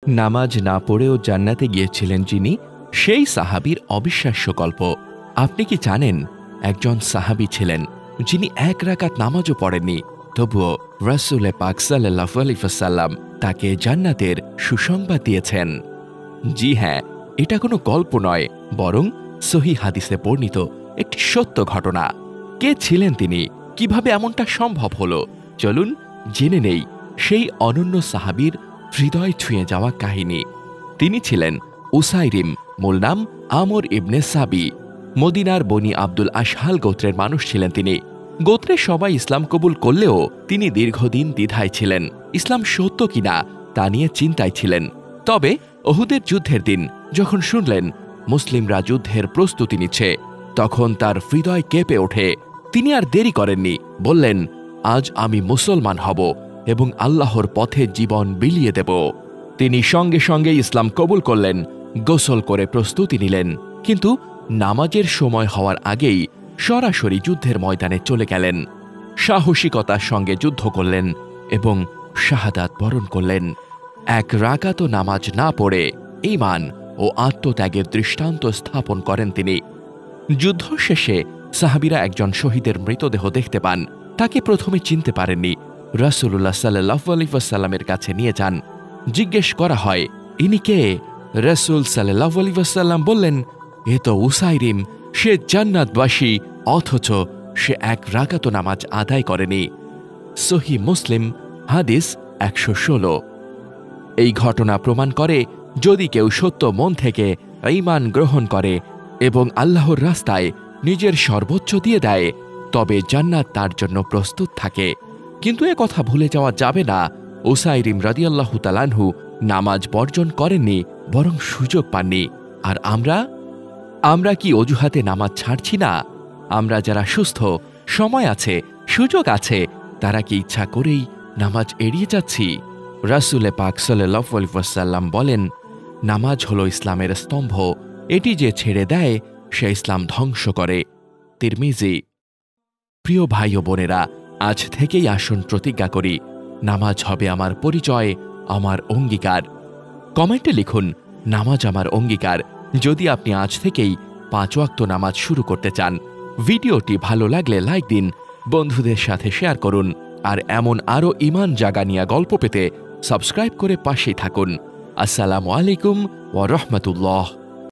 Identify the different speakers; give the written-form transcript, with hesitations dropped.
Speaker 1: নামাজ না পড়েও জান্নাতে গিয়েছিলেন যিনি, সেই সাহাবীর অবিশ্বাস্য গল্প। আপনি কি জানেন, একজন সাহাবী ছিলেন যিনি এক রাকাত নামাজও পড়েননি, তবুও রাসূল পাক সাল্লাল্লাহু আলাইহি ওয়াসাল্লাম তাকে জান্নাতের সুসংবাদ দিয়েছেন। জি হ্যাঁ, এটা কোনো গল্প নয়, বরং সহিহ হাদিসে বর্ণিত একটি সত্য ঘটনা। কে ছিলেন তিনি, কিভাবে এমনটা সম্ভব হলো? চলুন জেনে নেই সেই অনন্য সাহাবীর হৃদয় ছুঁয়ে যাওয়া কাহিনী। তিনি ছিলেন উসাইরিম, মূল নাম আমর ইবনে সাবি। মদিনার বনি আব্দুল আশহাল গোত্রের মানুষ ছিলেন তিনি। গোত্রের সবাই ইসলাম কবুল করলেও তিনি দীর্ঘদিন দ্বিধায় ছিলেন, ইসলাম সত্য কিনা তা নিয়ে চিন্তায় ছিলেন। তবে উহুদের যুদ্ধের দিন যখন শুনলেন মুসলিমরা যুদ্ধের প্রস্তুতি নিচ্ছে, তখন তার হৃদয় কেঁপে ওঠে। তিনি আর দেরি করেননি, বললেন, আজ আমি মুসলমান হব এবং আল্লাহর পথে জীবন বিলিয়ে দেব। তিনি সঙ্গে সঙ্গে ইসলাম কবুল করলেন, গোসল করে প্রস্তুতি নিলেন। কিন্তু নামাজের সময় হওয়ার আগেই সরাসরি যুদ্ধের ময়দানে চলে গেলেন। সাহসিকতার সঙ্গে যুদ্ধ করলেন এবং শাহাদাত বরণ করলেন। এক রাকাতও নামাজ না পড়ে ঈমান ও আত্মত্যাগের দৃষ্টান্ত স্থাপন করেন তিনি। যুদ্ধ শেষে সাহাবীরা একজন শহীদের মৃতদেহ দেখতে পান। তাকে প্রথমে চিনতে পারেননি। রাসূলুল্লাহ সাল্লাল্লাহু আলাইহি ওয়াসাল্লামের কাছে নিয়ে যান। জিজ্ঞেস করা হয়, ইনি কে? রাসূল সাল্লাল্লাহু আলাইহি ওয়াসাল্লাম বললেন, এ তো উসাইরিম, সে জান্নাতবাসী, অথচ সে এক রাকাতও নামাজ আদায় করেনি। সহিহ মুসলিম, হাদিস ১১৬। এই ঘটনা প্রমাণ করে, যদি কেউ সত্য মন থেকে ঈমান গ্রহণ করে এবং আল্লাহর রাস্তায় নিজের সর্বোচ্চ দিয়ে দেয়, তবে জান্নাত তার জন্য প্রস্তুত থাকে। কিন্তু এ কথা ভুলে যাওয়া যাবে না, উসাইরিম রাদিয়াল্লাহু তাআলা আনহু নামাজ বর্জন করেননি, বরং সুযোগ পাননি। আর আমরা কি অজুহাতে নামাজ ছাড়ছি না? আমরা যারা সুস্থ, সময় আছে, সুযোগ আছে, তারা কি ইচ্ছা করেই নামাজ এড়িয়ে যাচ্ছি? রাসূল পাক সাল্লাল্লাহু আলাইহি ওয়াসাল্লাম বলেন, নামাজ হলো ইসলামের স্তম্ভ, এটি যে ছেড়ে দেয় সে ইসলাম ধ্বংস করে। তিরমিজি। প্রিয় ভাই ও বোনেরা, আজ থেকেই আসুন প্রতিজ্ঞা করি, নামাজ হবে আমার পরিচয়, আমার অঙ্গীকার। কমেন্টে লিখুন, নামাজ আমার অঙ্গীকার, যদি আপনি আজ থেকেই ৫ ওয়াক্ত নামাজ শুরু করতে চান। ভিডিওটি ভালো লাগলে লাইক দিন, বন্ধুদের সাথে শেয়ার করুন, আর এমন আরও ঈমান জাগানিয়া গল্প পেতে সাবস্ক্রাইব করে পাশেই থাকুন। আসসালামু আলাইকুম ওয়া রাহমাতুল্লাহ।